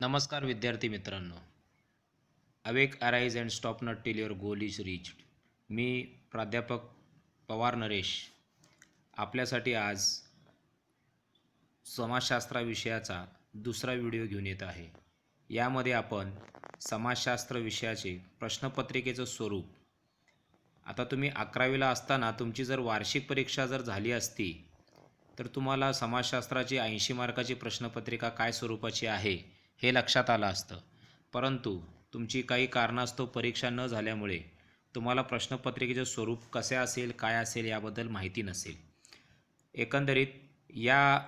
नमस्कार विद्यार्थी मित्रांनो. Awake arise and stop not till your goal is reached. मी प्राध्यापक पवार नरेश आपल्यासाठी आज समाजशास्त्र विषयाचा दुसरा व्हिडिओ घेऊन येत आहे. यामध्ये आपण समाजशास्त्र विषयाचे प्रश्नपत्रिकेचं स्वरूप, आता तुम्ही 11वीला असताना तुमची जर वार्षिक परीक्षा जर झाली असती तर तुम्हाला समाजशास्त्राची 80 मार्काची प्रश्नपत्रिका काय स्वरूपाची आहे हे लक्षात आलं असतं. परंतु तुमची काही कारणास्तव परीक्षा न झाल्यामुळे तुम्हाला प्रश्नपत्रिकेचं स्वरूप कसे असेल, काय असेल याबद्दल माहिती नसेल. एकंदरीत या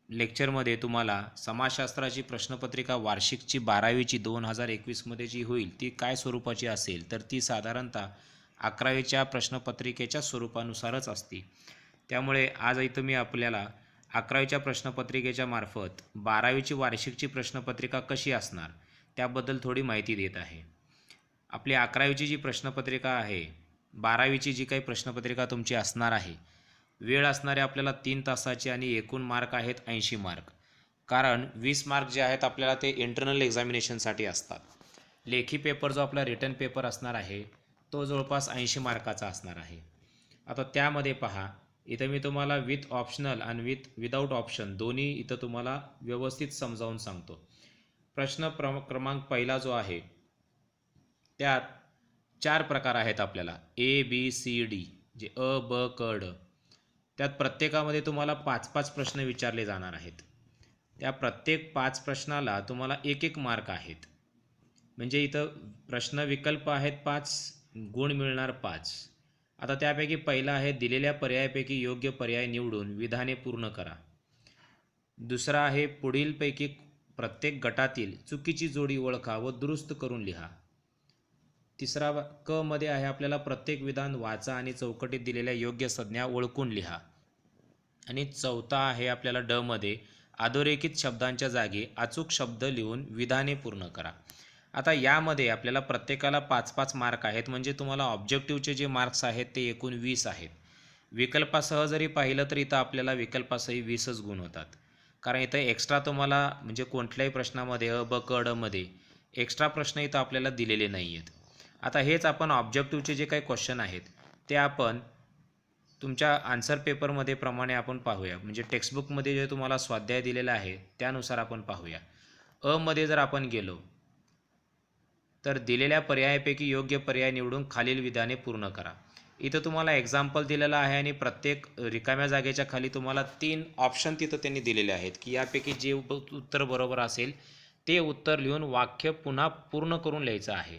लेक्चरमध्ये तुम्हाला समाजशास्त्राची प्रश्नपत्रिका वार्षिकची 12वीची 2021मध्ये जी होईल ती काय स्वरूपाची असेल तर ती साधारणतः 11वीच्या प्रश्नपत्रिकेच्या स्वरूपानुसारच असते. त्यामुळे आज इथं मी आपल्याला 11वीच्या प्रश्नपत्रिकेच्या मार्फत 12वीची वार्षिकची प्रश्नपत्रिका कशी असणार त्याबद्दल थोडी माहिती देत आहे. आपली 11वीची जी प्रश्नपत्रिका आहे, 12वीची जी काही प्रश्नपत्रिका तुमची असणार आहे, वेळ असणारे आपल्याला 3 तासाची आणि एकूण मार्क आहेत 80 मार्क. कारण 20 मार्क जे आहेत आपल्याला ते इंटरनल एक्झामिनेशनसाठी असतात. लेखी पेपर जो आपला रिटन पेपर असणार आहे तो जवळपास 80 मार्काचा असणार आहे. आता त्यामध्ये पहा, इथं मी तुम्हाला विथ ऑप्शनल आणि विदाऊट ऑप्शन दोन्ही इथं तुम्हाला व्यवस्थित समजावून सांगतो. प्रश्न क्रमांक पहिला जो आहे त्यात 4 प्रकार आहेत आपल्याला, ए बी सी डी, जे अ ब क ड. त्यात प्रत्येकामध्ये तुम्हाला 5-5 प्रश्न विचारले जाणार आहेत. त्या प्रत्येक 5 प्रश्नाला तुम्हाला 1-1 मार्क आहेत. म्हणजे इथं प्रश्न विकल्प आहेत 5, गुण मिळणार 5. आता त्यापैकी पहिला आहे, दिलेल्या पर्यायापैकी योग्य पर्याय निवडून विधाने पूर्ण करा. दुसरा आहे, पुढीलपैकी प्रत्येक गटातील चुकीची जोडी ओळखा व दुरुस्त करून लिहा. तिसरा क मध्ये आहे, आपल्याला प्रत्येक विधान वाचा आणि चौकटीत दिलेल्या योग्य संज्ञा ओळखून लिहा. आणि चौथा आहे आपल्याला ड मध्ये, अधोरेखित शब्दांच्या जागी अचूक शब्द लिहून विधाने पूर्ण करा. आता यामध्ये आपल्याला प्रत्येकाला 5-5 मार्क आहेत. म्हणजे तुम्हाला ऑब्जेक्टिव्हचे जे मार्क्स आहेत ते एकूण 20 आहेत. विकल्पासह जरी पाहिलं तर इथं आपल्याला विकल्पासही 20च गुण होतात. कारण इथं एक्स्ट्रा तुम्हाला म्हणजे कोणत्याही प्रश्नामध्ये अ ब क ड मध्ये एक्स्ट्रा प्रश्न इथं आपल्याला दिलेले नाही आहेत. आता हेच आपण ऑब्जेक्टिव्हचे जे काही क्वेश्चन आहेत ते आपण तुमच्या आन्सर पेपरमध्ये प्रमाणे आपण पाहूया. म्हणजे टेक्स्टबुकमध्ये जे तुम्हाला स्वाध्याय दिलेला आहे त्यानुसार आपण पाहूया. अ मध्ये जर आपण गेलो तर दिलेल्या पर्यायापैकी योग्य पर्याय निवडून खालील विधाने पूर्ण करा. इथं तुम्हाला एक्झाम्पल दिलेलं आहे आणि प्रत्येक रिकाम्या जागेच्या खाली तुम्हाला 3 ऑप्शन तिथं त्यांनी दिलेले आहेत की यापैकी जे उत्तर बरोबर असेल ते उत्तर लिहून वाक्य पुन्हा पूर्ण करून लिहायचं आहे.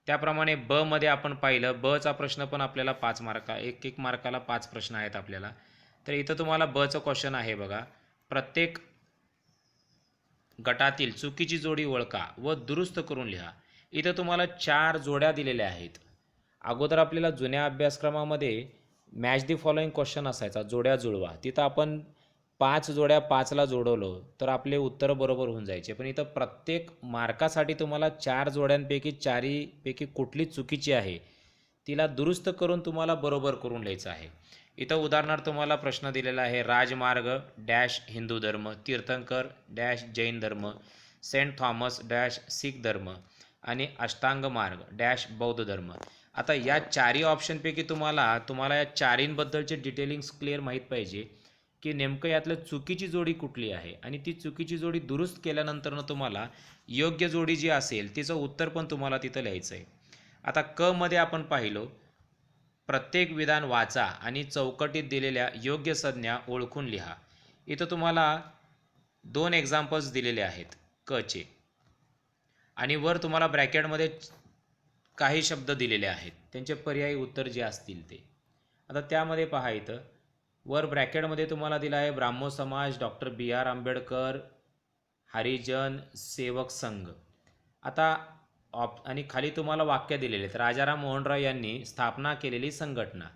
त्याप्रमाणे ब मध्ये आपण पाहिलं, ब चा प्रश्न पण आपल्याला 5 मार्क, 1-1 मार्काला 5 प्रश्न आहेत आपल्याला. तर इथं तुम्हाला ब चं क्वेश्चन आहे बघा, प्रत्येक गटातील चुकीची जोडी ओळखा व दुरुस्त करून लिहा. इथं तुम्हाला 4 जोड्या दिलेल्या आहेत. अगोदर आपल्याला जुन्या अभ्यासक्रमामध्ये मॅच दी फॉलोइंग क्वेश्चन असायचा, जोड्या जुळवा. तिथं आपण 5 जोड्या 5ला जोडवलो तर आपले उत्तर बरोबर होऊन जायचे. पण इथं प्रत्येक मार्कासाठी तुम्हाला 4 जोड्यांपैकी 4पैकी कुठली चुकीची आहे तिला दुरुस्त करून तुम्हाला बरोबर करून लिहायचं आहे. इथं उदाहरणार्थ तुम्हाला प्रश्न दिलेला आहे, राजमार्ग डॅश हिंदू धर्म, तीर्थंकर डॅश जैन धर्म, सेंट थॉमस डॅश शीख धर्म आणि अष्टांग मार्ग डॅश बौद्ध धर्म. आता या 4ही ऑप्शनपैकी तुम्हाला या 4हींबद्दलचे डिटेलिंग्स क्लिअर माहीत पाहिजे की नेमकं यातलं चुकीची जोडी कुठली आहे आणि ती चुकीची जोडी दुरुस्त केल्यानंतर तुम्हाला योग्य जोडी जी असेल तिचं उत्तर पण तुम्हाला तिथं लिहायचं आहे. आता क मध्ये आपण पाहिलो, प्रत्येक विधान वाचा आणि चौकटीत दिलेल्या योग्य संज्ञा ओळखून लिहा. इथं तुम्हाला 2 एक्झाम्पल्स दिलेले आहेत क चे आणि वर तुम्हाला ब्रॅकेटमध्ये काही शब्द दिलेले आहेत, त्यांचे पर्यायी उत्तर जे असतील ते. आता त्यामध्ये पहा, इथं वर ब्रॅकेटमध्ये तुम्हाला दिला आहे ब्राह्मो समाज, डॉक्टर बी आर आंबेडकर, हरिजन सेवक संघ. आता आणि खाली तुम्हाला वाक्य दिलेले आहेत, राजाराम मोहन राय यांनी स्थापना केलेली संघटना.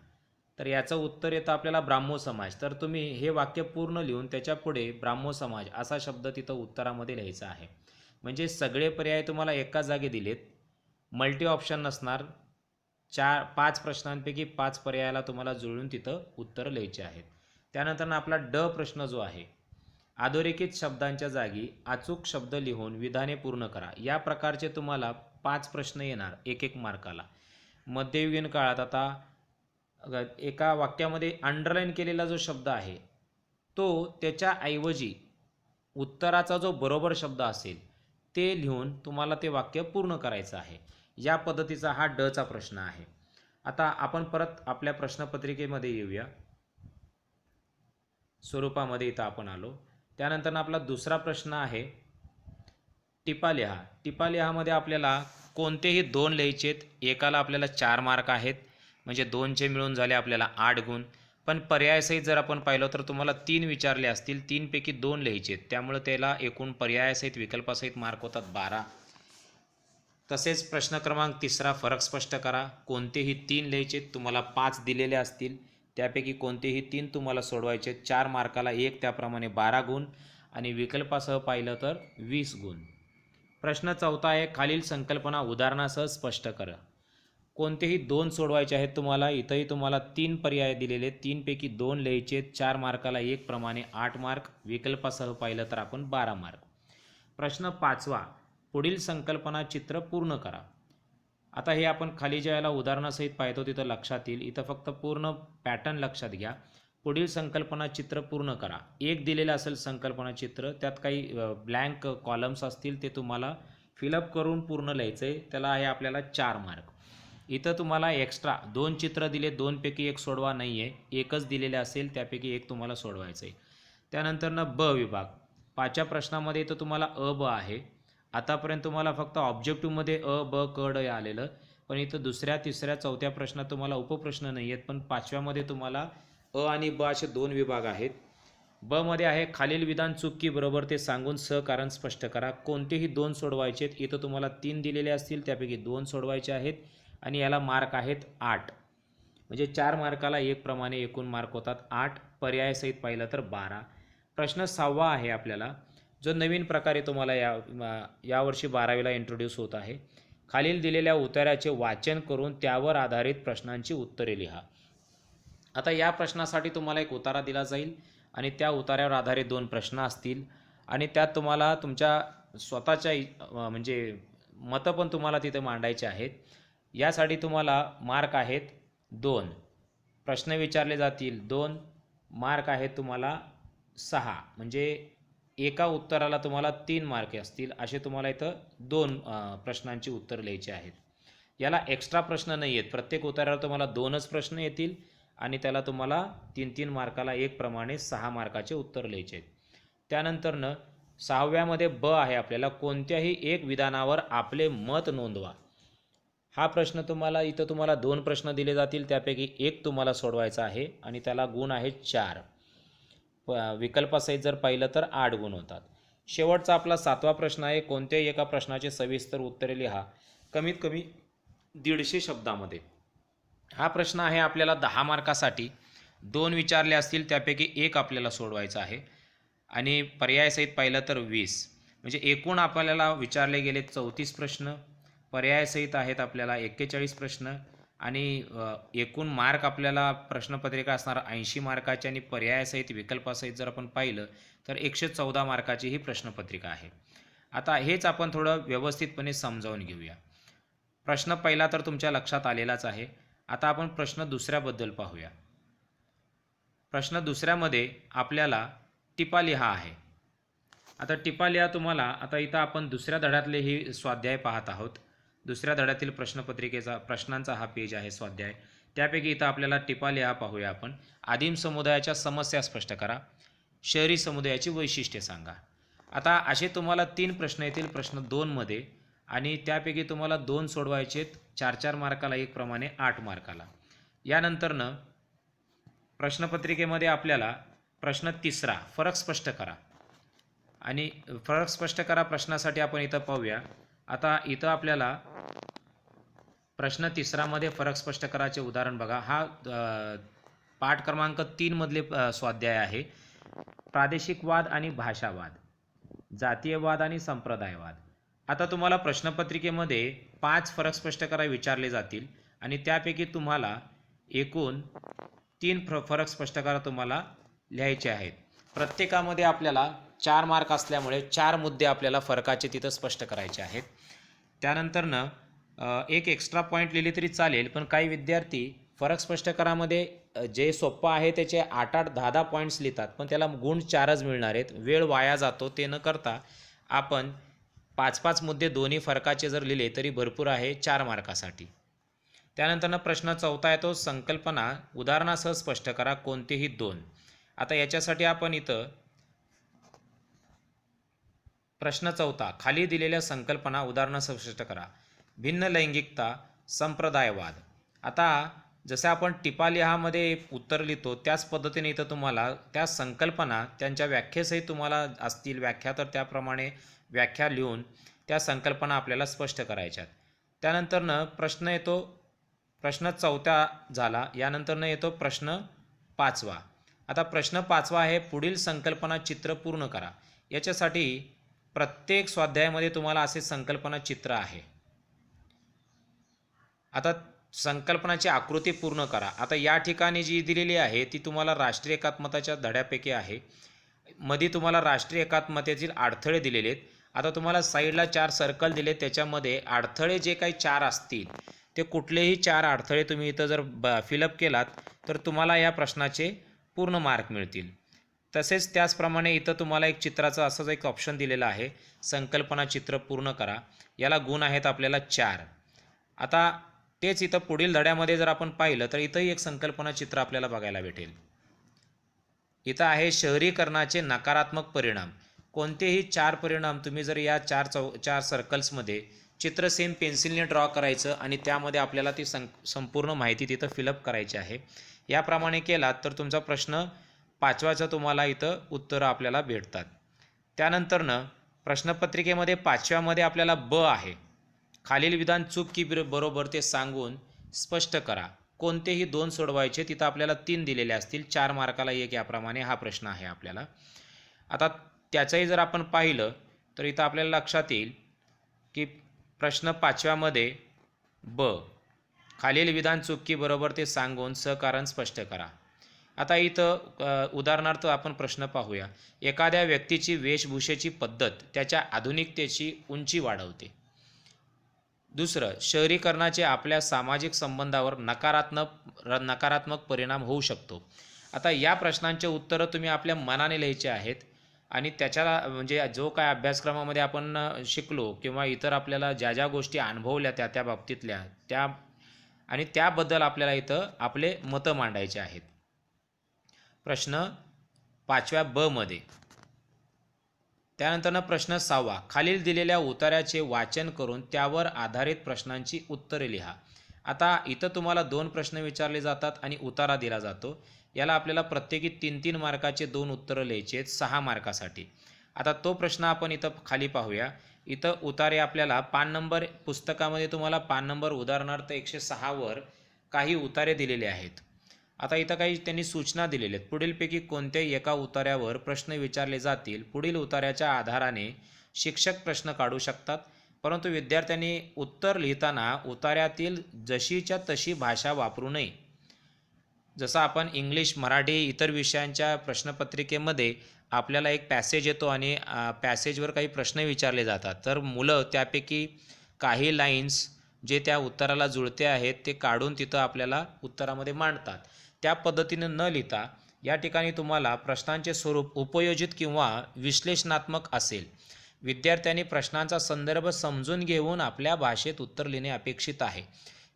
तर याचं उत्तर येतं आपल्याला ब्राह्मो समाज. तर तुम्ही हे वाक्य पूर्ण लिहून त्याच्या पुढे ब्राह्मो समाज असा शब्द तिथं उत्तरामध्ये लिहायचा आहे. म्हणजे सगळे पर्याय तुम्हाला एकाच जागी दिलेत, मल्टी ऑप्शन नसणार. 5 प्रश्नांपैकी 5 पर्यायाला तुम्हाला जुळून तिथं उत्तर लिहायचे आहेत. त्यानंतर आपला ड प्रश्न जो आहे अधोरेखित शब्दांच्या जागी अचूक शब्द लिहून विधाने पूर्ण करा. या प्रकारचे तुम्हाला 5 प्रश्न येणार 1-1 मार्काला. मध्ययुगीन काळात आता एका वाक्यामध्ये अंडरलाईन केलेला जो शब्द आहे तो त्याच्याऐवजी उत्तराचा जो बरोबर शब्द असेल ते लिहून तुम्हाला ते वाक्य पूर्ण करायचं आहे. या पद्धतीचा हा डचा प्रश्न आहे. आता आपण परत आपल्या प्रश्नपत्रिकेमध्ये येऊया. स्वरूपामध्ये इथं आपण आलो. त्यानंतर आपला दुसरा प्रश्न आहे टिपा लिहा. टिपा लिहामध्ये आपल्याला कोणतेही 2 लिहायचेत. एकाला आपल्याला 4 मार्क आहेत, म्हणजे 2चे मिळून झाले आपल्याला 8 गुण. पण पर्यायासहित जर आपण पाहिलं तर तुम्हाला 3 विचारले असतील, 3 पैकी 2 लिहायचे, त्यामुळे त्याला एकूण पर्यायासहित विकल्पासहित मार्क होतात 12. तसेच प्रश्न क्रमांक 3 फरक स्पष्ट करा. कोणतेही 3 लिहायचे, तुम्हाला 5 दिलेले असतील, त्यापैकी कोणतेही 3 तुम्हाला सोडवायचे. 4 मार्काला 1, त्याप्रमाणे 12 गुण आणि विकल्पासह पाहिलं तर 20 गुण. प्रश्न 4 आहे खालील संकल्पना उदाहरणासह स्पष्ट करा. कोणतेही 2 सोडवायचे आहेत तुम्हाला. इथंही तुम्हाला 3 पर्याय दिलेले, 3 पैकी 2 लिहायचे. 4 मार्काला 1 प्रमाणे 8 मार्क, विकल्पासह पाहिलं तर आपण 12 मार्क. प्रश्न 5 पुढील संकल्पना चित्र पूर्ण करा. आता हे आपण खाली ज्याला उदाहरणासहित पाहतो तिथं लक्षात येईल. इथं फक्त पूर्ण पॅटर्न लक्षात घ्या. पुढील संकल्पना चित्र पूर्ण करा. एक दिलेलं असेल संकल्पना चित्र, त्यात काही ब्लँक कॉलम्स असतील, ते तुम्हाला फिलअप करून पूर्ण लिहायचं आहे. त्याला आहे आपल्याला 4 मार्क. इथं तुम्हाला एक्स्ट्रा 2 चित्र दिले, 2 पैकी 1 सोडवा नाही आहे. एकच दिलेले असेल, त्यापैकी 1 तुम्हाला सोडवायचं आहे. त्यानंतर ब विभाग 5व्या प्रश्नामध्ये इथं तुम्हाला अ ब आहे. आतापर्यंत तुम्हाला फक्त ऑब्जेक्टिव्हमध्ये अ ब क ड आलेलं, पण इथं 2ऱ्या 3ऱ्या 4थ्या प्रश्नात तुम्हाला उपप्रश्न नाही आहेत, पण 5व्यामध्ये तुम्हाला अ आणि ब असे 2 विभाग आहेत. ब मध्ये आहे खालील विधान चूक की बरोबर ते सांगून कारण स्पष्ट करा. कोणतेही 2 सोडवायचे आहेत. इथं तुम्हाला 3 दिलेले असतील, त्यापैकी 2 सोडवायचे आहेत आणि याला मार्क आहेत 8, म्हणजे 4 मार्काला 1 प्रमाणे एकूण मार्क होतात 8. पर्यायासहित पाहिलं तर 12. प्रश्न 6 आहे आपल्याला, जो नवीन प्रकारे तुम्हाला यावर्षी 12वीला इंट्रोड्यूस होत आहे. खालील दिलेल्या उत्तराचे वाचन करून त्यावर आधारित प्रश्नांची उत्तरे लिहा. आता या प्रश्नासाठी तुम्हाला एक उतारा दिला जाईल आणि त्या उतार्यावर आधारित 2 प्रश्न असतील आणि त्यात तुम्हाला तुमच्या स्वतःच्या म्हणजे मतं पण तुम्हाला तिथे मांडायचे आहेत. यासाठी तुम्हाला मार्क आहेत 2. प्रश्न विचारले जातील 2, मार्क आहेत तुम्हाला 6, म्हणजे एका उत्तराला तुम्हाला 3 मार्क असतील. असे तुम्हाला इथं 2 प्रश्नांची उत्तर लिहायची आहेत. याला एक्स्ट्रा प्रश्न नाही आहेत. प्रत्येक उत्तरावर तुम्हाला 2च प्रश्न येतील आणि त्याला तुम्हाला 3-3 मार्काला 1 प्रमाणे 6 मार्काचे उत्तर लिहायचे आहेत. त्यानंतरनं 6व्यामध्ये ब आहे आपल्याला, कोणत्याही एक विधानावर आपले मत नोंदवा. हा प्रश्न इथं तुम्हाला 2 प्रश्न दिले जातील, त्यापैकी 1 तुम्हाला सोडवायचा आहे आणि त्याला गुण आहेत 4. विकल्पासहित जर पाहिलं तर 8 गुण होतात. शेवटचा आपला 7वा प्रश्न आहे कोणत्याही एका प्रश्नाचे सविस्तर उत्तरे लिहा कमीत कमी 150 शब्दामध्ये. हा प्रश्न आहे आपल्याला 10 मार्कासाठी. 2 विचारले असतील, त्यापैकी 1 आपल्याला सोडवायचा आहे आणि पर्यायासहित पाहिलं तर 20, म्हणजे एकूण आपल्याला विचारले गेले 34 प्रश्न. पर्यायासहित आहेत आपल्याला 41 प्रश्न आणि एकूण मार्क आपल्याला प्रश्नपत्रिका असणार 80 मार्काची आणि पर्यायासहित विकल्पासहित जर आपण पाहिलं तर 114 मार्काची ही प्रश्नपत्रिका आहे. आता हेच आपण थोडं व्यवस्थितपणे समजावून घेऊया. प्रश्न पहिला तर तुमच्या लक्षात आलेलाच आहे. आता आपण प्रश्न दुसऱ्याबद्दल पाहूया. प्रश्न दुसऱ्यामध्ये आपल्याला टिपा लिहा आहे. आता टिपा लिहा तुम्हाला, आता इथं आपण दुसऱ्या धड्यातले ही स्वाध्याय पाहत आहोत. दुसऱ्या धड्यातील प्रश्नपत्रिकेचा प्रश्नांचा हा पेज आहे स्वाध्याय. त्यापैकी इथं आपल्याला टिपा लिहा पाहूया आपण. आदिम समुदायाच्या समस्या स्पष्ट करा. शहरी समुदायाची वैशिष्ट्ये सांगा. आता असे तुम्हाला 3 प्रश्न येतील प्रश्न 2 मध्ये आणि त्यापैकी तुम्हाला 2 सोडवायचे 4-4 मार्काला 1 प्रमाणे 8 मार्काला. यानंतरनं प्रश्नपत्रिकेमध्ये आपल्याला प्रश्न 3 फरक स्पष्ट करा आणि फरक स्पष्ट करा प्रश्नासाठी आपण इथं पाहूया. आता इथं आपल्याला प्रश्न 3 मध्ये फरक स्पष्ट करायचे उदाहरण बघा. हा पाठ क्रमांक 3 मधले स्वाध्याय आहे. प्रादेशिकवाद आणि भाषावाद, जातीयवाद आणि संप्रदायवाद. आता तुम्हाला प्रश्नपत्रिकेमध्ये 5 फरक स्पष्ट करा विचारले जातील आणि त्यापैकी तुम्हाला एकूण 3 फरक स्पष्ट करा तुम्हाला लिहायचे आहेत. प्रत्येकामध्ये आपल्याला 4 मार्क असल्यामुळे 4 मुद्दे आपल्याला फरकाचे तिथं स्पष्ट करायचे आहेत. त्यानंतरनं एक एक्स्ट्रा पॉईंट लिहिले तरी चालेल, पण काही विद्यार्थी फरक स्पष्ट करामध्ये जे सोप्पं आहे त्याचे 8-8, 10-10 पॉईंट्स लिहितात, पण त्याला गुण 4च मिळणार आहेत. वेळ वाया जातो. ते न करता आपण 5-5 मुद्दे दोन्ही फरकाचे जर लिहिले तरी भरपूर आहे 4 मार्कासाठी. त्यानंतरनं प्रश्न चौथा येतो, संकल्पना उदाहरणासह स्पष्ट करा कोणतेही 2. आता याच्यासाठी आपण इथं प्रश्न चौथा, खाली दिलेल्या संकल्पना उदाहरणासह स्पष्ट करा. भिन्न लैंगिकता, संप्रदायवाद. आता जसं आपण टिपालिहामध्ये उत्तर लिहितो त्याच पद्धतीने इथं तुम्हाला त्या संकल्पना त्यांच्या व्याख्येसहित तुम्हाला असतील व्याख्या, तर त्याप्रमाणे व्याख्या लिहून त्या संकल्पना आपल्याला स्पष्ट करायच्यात. त्यानंतरनं प्रश्न येतो, प्रश्न चौथा झाला. यानंतरनं येतो प्रश्न 5वा. आता प्रश्न 5वा आहे, पुढील संकल्पना चित्र पूर्ण करा. याच्यासाठी प्रत्येक स्वाध्यायामध्ये तुम्हाला असे संकल्पना चित्र आहे. आता संकल्पनाची आकृती पूर्ण करा. आता या ठिकाणी जी दिलेली आहे ती तुम्हाला राष्ट्रीय एकात्मताच्या धड्यापैकी आहे. मध्ये तुम्हाला राष्ट्रीय एकात्मतेतील अडथळे दिलेले आहेत. आता तुम्हाला साईडला 4 सर्कल दिले, त्याच्यामध्ये अडथळे जे काही 4 असतील ते कुठलेही 4 अडथळे तुम्ही इथं जर फिलअप केलात तर तुम्हाला या प्रश्नाचे पूर्ण मार्क मिळतील. तसेच त्याचप्रमाणे इथं तुम्हाला एक चित्राचं असंच एक ऑप्शन दिलेलं आहे, संकल्पना चित्र पूर्ण करा. याला गुण आहेत आपल्याला 4. आता तेच इथं पुढील धड्यामध्ये जर आपण पाहिलं तर इथंही एक संकल्पना चित्र आपल्याला बघायला भेटेल. इथं आहे शहरीकरणाचे नकारात्मक परिणाम. कोणतेही 4 परिणाम तुम्ही जर या 4 सर्कल्समध्ये चित्र सेम पेन्सिलने ड्रॉ करायचं आणि त्यामध्ये आपल्याला ती संपूर्ण माहिती तिथं फिलअप करायची आहे. याप्रमाणे केलात तर तुमचा प्रश्न 5वाचं तुम्हाला इथं उत्तरं आपल्याला भेटतात. त्यानंतरनं प्रश्नपत्रिकेमध्ये 5व्यामध्ये आपल्याला ब आहे, खालील विधान चूक की बरोबर ते सांगून स्पष्ट करा. कोणतेही 2 सोडवायचे. तिथं आपल्याला 3 दिलेले असतील, 4 मार्काला 1 याप्रमाणे हा प्रश्न आहे आपल्याला. आता त्याचंही जर आपण पाहिलं तर इथं आपल्याला लक्षात येईल की प्रश्न 5व्यामध्ये ब, खालील विधान चूक की बरोबर ते सांगून सहकारण स्पष्ट करा. आता इथं उदाहरणार्थ आपण प्रश्न पाहूया. एखाद्या व्यक्तीची वेशभूषेची पद्धत त्याच्या आधुनिकतेची उंची वाढवते. दुसरं, शहरीकरणाचे आपल्या सामाजिक संबंधावर नकारात्मक परिणाम होऊ शकतो. आता या प्रश्नांचे उत्तरं तुम्ही आपल्या मनाने लिहायचे आहेत आणि त्याच्याला म्हणजे जो काय अभ्यासक्रमामध्ये आपण शिकलो किंवा इतर आपल्याला ज्या ज्या गोष्टी अनुभवल्या त्या बाबतीतल्या त्या आणि त्याबद्दल आपल्याला इथं आपले मतं मांडायचे आहेत. प्रश्न 5व्या ब मध्ये. त्यानंतर प्रश्न 6वा, खालील दिलेल्या उतार्याचे वाचन करून त्यावर आधारित प्रश्नांची उत्तरे लिहा. आता इथं तुम्हाला 2 प्रश्न विचारले जातात आणि उतारा दिला जातो. याला आपल्याला प्रत्येकी 3-3 मार्काचे 2 उत्तरं लिहायचे आहेत 6 मार्कासाठी. आता तो प्रश्न आपण इथं खाली पाहूया. इथं उतारे आपल्याला पान नंबर पुस्तकामध्ये तुम्हाला पान नंबर उदाहरणार्थ 106 वर काही उतारे दिलेले आहेत. आता इथं काही त्यांनी सूचना दिलेल्या आहेत. पुढीलपैकी कोणत्याही एका उतार्यावर प्रश्न विचारले जातील. पुढील उतार्याच्या आधाराने शिक्षक प्रश्न काढू शकतात, परंतु विद्यार्थ्यांनी उत्तर लिहिताना उतार्यातील जशीच्या तशी भाषा वापरू नये. जसं आपण इंग्लिश, मराठी, इतर विषयांच्या प्रश्नपत्रिकेमध्ये आपल्याला एक पॅसेज येतो आणि पॅसेजवर काही प्रश्न विचारले जातात, तर मुलं त्यापैकी काही लाईन्स जे त्या उत्तराला जुळते आहेत ते काढून तिथं आपल्याला उत्तरामध्ये मांडतात. त्या पद्धतीने न लिहिता या ठिकाणी तुम्हाला प्रश्नांचे स्वरूप उपयोजित किंवा विश्लेषणात्मक असेल. विद्यार्थ्यांनी प्रश्नांचा संदर्भ समजून घेऊन आपल्या भाषेत उत्तर लिहिणे अपेक्षित आहे.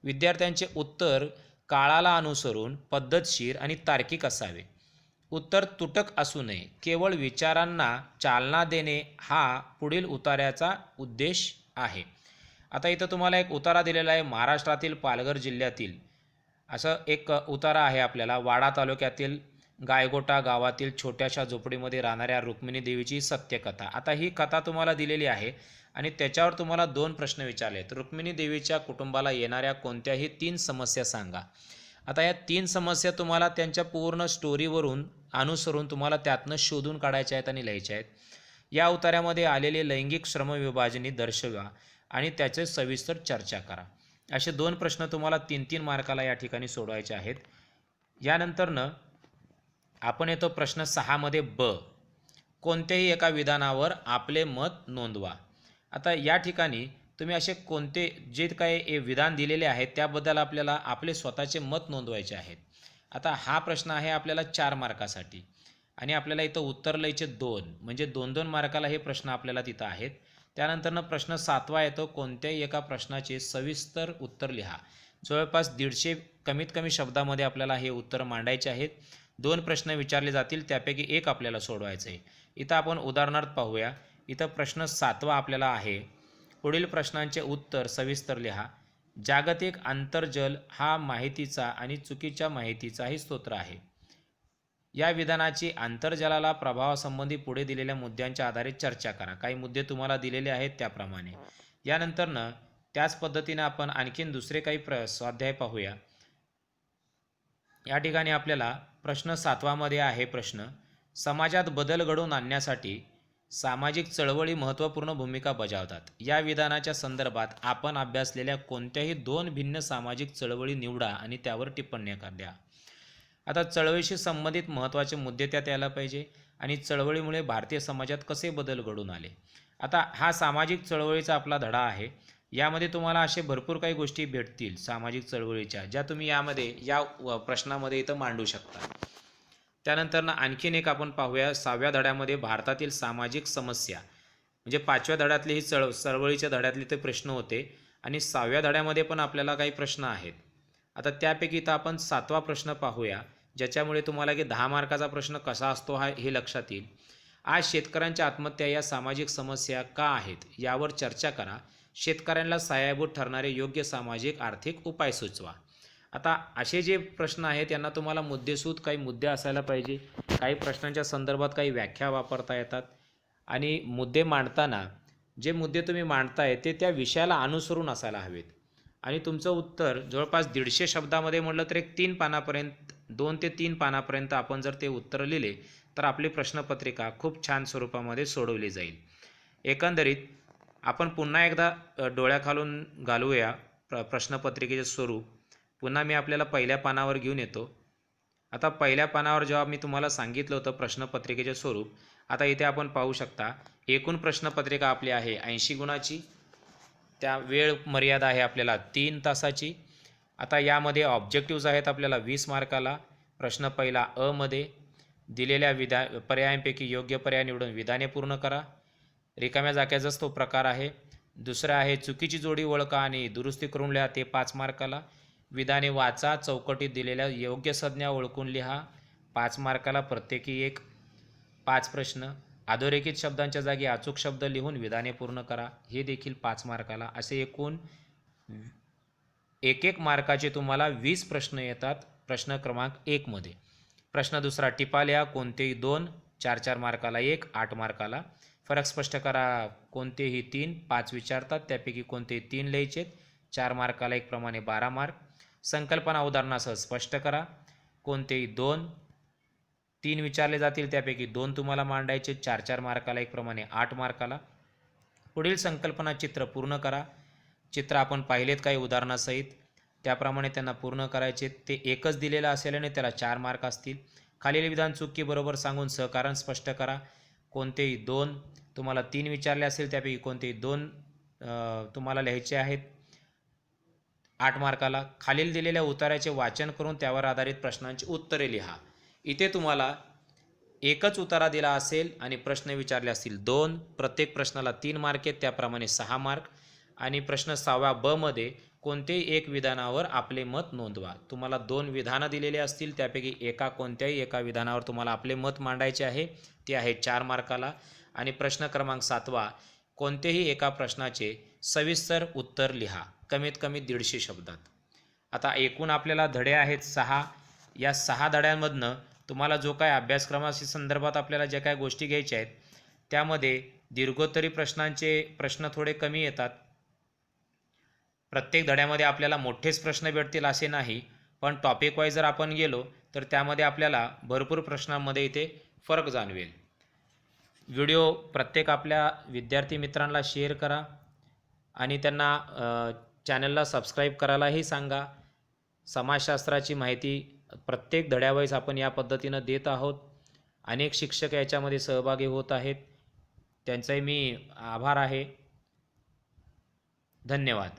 विद्यार्थ्यांचे उत्तर काळाला अनुसरून पद्धतशीर आणि तार्किक असावे. उत्तर तुटक असू नये. केवळ विचारांना चालना देणे हा पुढील उतार्याचा उद्देश आहे. आता इथं तुम्हाला एक उतारा दिलेला आहे. महाराष्ट्रातील पालघर जिल्ह्यातील असं एक उतारा आहे आपल्याला. वाडा तालुक्यातील गायगोटा गावातील छोट्याशा झोपडीमध्ये राहणाऱ्या रुक्मिणी देवीची सत्यकथा. आता ही कथा तुम्हाला दिलेली आहे आणि त्याच्यावर तुम्हाला 2 प्रश्न विचारले आहेत. रुक्मिणी देवीच्या कुटुंबाला येणाऱ्या कोणत्याही 3 समस्या सांगा. आता या 3 समस्या तुम्हाला त्यांच्या पूर्ण स्टोरीवरून अनुसरून तुम्हाला त्यातनं शोधून काढायच्या आहेत आणि लिहायच्या आहेत. या उतार्यामध्ये आलेले लैंगिक श्रमविभाजनी दर्शवा आणि त्याचे सविस्तर चर्चा करा. असे 2 प्रश्न तुम्हाला 3-3 मार्काला या ठिकाणी सोडवायचे आहेत. यानंतरनं आपण येतो प्रश्न 6 मध्ये ब. कोणत्याही एका विधानावर आपले मत नोंदवा. आता या ठिकाणी तुम्ही असे कोणते जे काही विधान दिलेले आहेत त्याबद्दल आपल्याला आपले स्वतःचे मत नोंदवायचे आहेत. आता हा प्रश्न आहे आपल्याला 4 मार्कासाठी आणि आपल्याला इथं उत्तर लिहायचे 2 म्हणजे 2-2 मार्काला हे प्रश्न आपल्याला तिथं आहेत. त्यानंतरनं प्रश्न 7वा येतो कोणत्याही एका प्रश्नाचे सविस्तर उत्तर लिहा. जवळपास 150 कमीत कमी शब्दामध्ये आपल्याला हे उत्तर मांडायचे आहेत. 2 प्रश्न विचारले जातील त्यापैकी एक आपल्याला सोडवायचं आहे. इथं आपण उदाहरणार्थ पाहूया. इथं प्रश्न 7वा आपल्याला आहे. पुढील प्रश्नांचे उत्तर सविस्तर लिहा. जागतिक आंतरजल हा माहितीचा आणि चुकीच्या माहितीचाही स्तोत्र आहे. या विधानाची आंतरजलाला प्रभावासंबंधी पुढे दिलेल्या मुद्द्यांच्या आधारे चर्चा करा. काही मुद्दे तुम्हाला दिलेले आहेत त्याप्रमाणे. यानंतरनं त्याच पद्धतीने आपण आणखीन दुसरे काही स्वाध्याय पाहूया. या ठिकाणी आपल्याला प्रश्न 7वा मध्ये आहे प्रश्न समाजात बदल घडवून आणण्यासाठी सामाजिक चळवळी महत्त्वपूर्ण भूमिका बजावतात. या विधानाच्या संदर्भात आपण अभ्यासलेल्या कोणत्याही 2 भिन्न सामाजिक चळवळी निवडा आणि त्यावर टिप्पण्या द्या. आता चळवळीशी संबंधित महत्त्वाचे मुद्दे त्यात यायला पाहिजे आणि चळवळीमुळे भारतीय समाजात कसे बदल घडून आले. आता हा सामाजिक चळवळीचा आपला धडा आहे. यामध्ये तुम्हाला असे भरपूर काही गोष्टी भेटतील सामाजिक चळवळीच्या ज्या तुम्ही यामध्ये या प्रश्नामध्ये इथं मांडू शकता. त्यानंतर आणखीन एक आपण पाहूया 6व्या धड्यामध्ये भारतातील सामाजिक समस्या म्हणजे 5व्या धड्यातले ही चळवळीच्या धड्यातले ते प्रश्न होते आणि 6व्या धड्यामध्ये पण आपल्याला काही प्रश्न आहेत. आता त्यापैकी इथं आपण 7वा प्रश्न पाहूया ज्याच्यामुळे तुम्हाला की 10 मार्काचा प्रश्न कसा असतो हे लक्षात येईल. आज शेतकऱ्यांच्या आत्महत्या या सामाजिक समस्या का आहेत यावर चर्चा करा. शेतकऱ्यांना सहाय्यभूत ठरणारे योग्य सामाजिक आर्थिक उपाय सुचवा. आता असे जे प्रश्न आहेत त्यांना तुम्हाला मुद्देसूद काही मुद्दे असायला पाहिजे. काही प्रश्नांच्या संदर्भात काही व्याख्या वापरता येतात आणि मुद्दे मांडताना जे मुद्दे तुम्ही मांडताय ते त्या विषयाला अनुसरून असायला हवेत. आणि तुमचं उत्तर जवळपास 150 शब्दामध्ये म्हटलं तर एक 3 पानापर्यंत 2 ते 3 पानापर्यंत आपण जर ते उत्तर लिहिले तर आपली प्रश्नपत्रिका खूप छान स्वरूपामध्ये सोडवली जाईल. एकंदरीत आपण पुन्हा एकदा डोळ्याखालून घालूया प्रश्नपत्रिकेचे स्वरूप. पुन्हा मी आपल्याला पहिल्या पानावर घेऊन येतो. आता पहिल्या पानावर जेव्हा मी तुम्हाला सांगितलं होतं प्रश्नपत्रिकेचे स्वरूप, आता इथे आपण पाहू शकता एकूण प्रश्नपत्रिका आपली आहे 80 गुणाची. त्या वेळ मर्यादा आहे आपल्याला 3 तासाची. आता यामध्ये ऑब्जेक्टिव्ज आहेत आपल्याला 20 मार्काला. प्रश्न पहिला अ मध्ये दिलेल्या पर्यायांपैकी योग्य पर्याय निवडून विधाने पूर्ण करा. रिकाम्या जाग्याचाच तो प्रकार आहे. दुसरं आहे चुकीची जोडी ओळखा आणि दुरुस्ती करून लिहा, ते 5 मार्काला. विधाने वाचा, चौकटीत दिलेल्या योग्य संज्ञा ओळखून लिहा, 5 मार्काला प्रत्येकी एक. 5 प्रश्न अधोरेखित शब्दांच्या जागी अचूक शब्द लिहून विधाने पूर्ण करा, हे देखील 5 मार्काला. असे एकूण 1-1 मार्काचे तुम्हाला 20 प्रश्न येतात प्रश्न क्रमांक 1 मध्ये. प्रश्न दुसरा टिपा लिहा, कोणतेही 2, 4-4 मार्काला 1, 8 मार्काला. फरक स्पष्ट करा, कोणतेही 3, 5 विचारतात त्यापैकी कोणतेही 3 लिहायचेत, 4 मार्काला 1 प्रमाणे 12 मार्क. संकल्पना उदाहरणासह स्पष्ट करा, कोणतेही 2, 3 विचारले जातील त्यापैकी 2 तुम्हाला मांडायचे, 4-4 मार्काला 1 प्रमाणे 8 मार्काला. पुढील संकल्पना चित्र पूर्ण करा. चित्र आपण पाहिलेत काही उदाहरणासहित, त्याप्रमाणे त्यांना पूर्ण करायचे. ते एकच दिलेलं असल्याने त्याला 4 मार्क असतील. खालील विधान चुकी बरोबर सांगून सहकारण स्पष्ट करा. कोणतेही 2 तुम्हाला 3 विचारले असेल त्यापैकी कोणतेही 2 तुम्हाला लिहायचे आहेत 8 मार्काला. खालील दिलेल्या उताराचे वाचन करून त्यावर आधारित प्रश्नांची उत्तरे लिहा. इथे तुम्हाला एकच उतारा दिला असेल आणि प्रश्न विचारले असतील 2, प्रत्येक प्रश्नाला 3 मार्क आहेत, त्याप्रमाणे 6 मार्क. आणि प्रश्न 6व्या ब मध्ये कोणतेही एक विधानावर आपले मत नोंदवा. तुम्हाला 2 विधानं दिलेली असतील त्यापैकी कोणत्याही एका विधानावर तुम्हाला आपले मत मांडायचे आहे, ते आहे 4 मार्काला. आणि प्रश्न क्रमांक 7वा कोणतेही एका प्रश्नाचे सविस्तर उत्तर लिहा, कमीत कमी 150 शब्दात. आता एकूण आपल्याला धडे आहेत 6. या 6 धड्यांमधनं तुम्हाला जो काय अभ्यासक्रमाशी संदर्भात आपल्याला ज्या काय गोष्टी घ्यायच्या आहेत त्यामध्ये दीर्घोत्तरी प्रश्न थोडे कमी येतात. प्रत्येक धड्यामध्ये आपल्याला मोठेच प्रश्न भेटतील असे नाही, पण टॉपिक वाईज जर आपण गेलो तर त्यामध्ये आपल्याला भरपूर प्रश्नांमध्ये इथे फरक जाणवेल. व्हिडिओ प्रत्येक आपल्या विद्यार्थी मित्रांना शेअर करा आणि त्यांना चॅनलला सबस्क्राईब करायलाही सांगा. समाजशास्त्राची माहिती प्रत्येक धड्यावाईज आपण या पद्धतीनं देत आहोत. अनेक शिक्षक याच्यामध्ये सहभागी होत आहेत. त्यांचाही मी आभार आहे. धन्यवाद.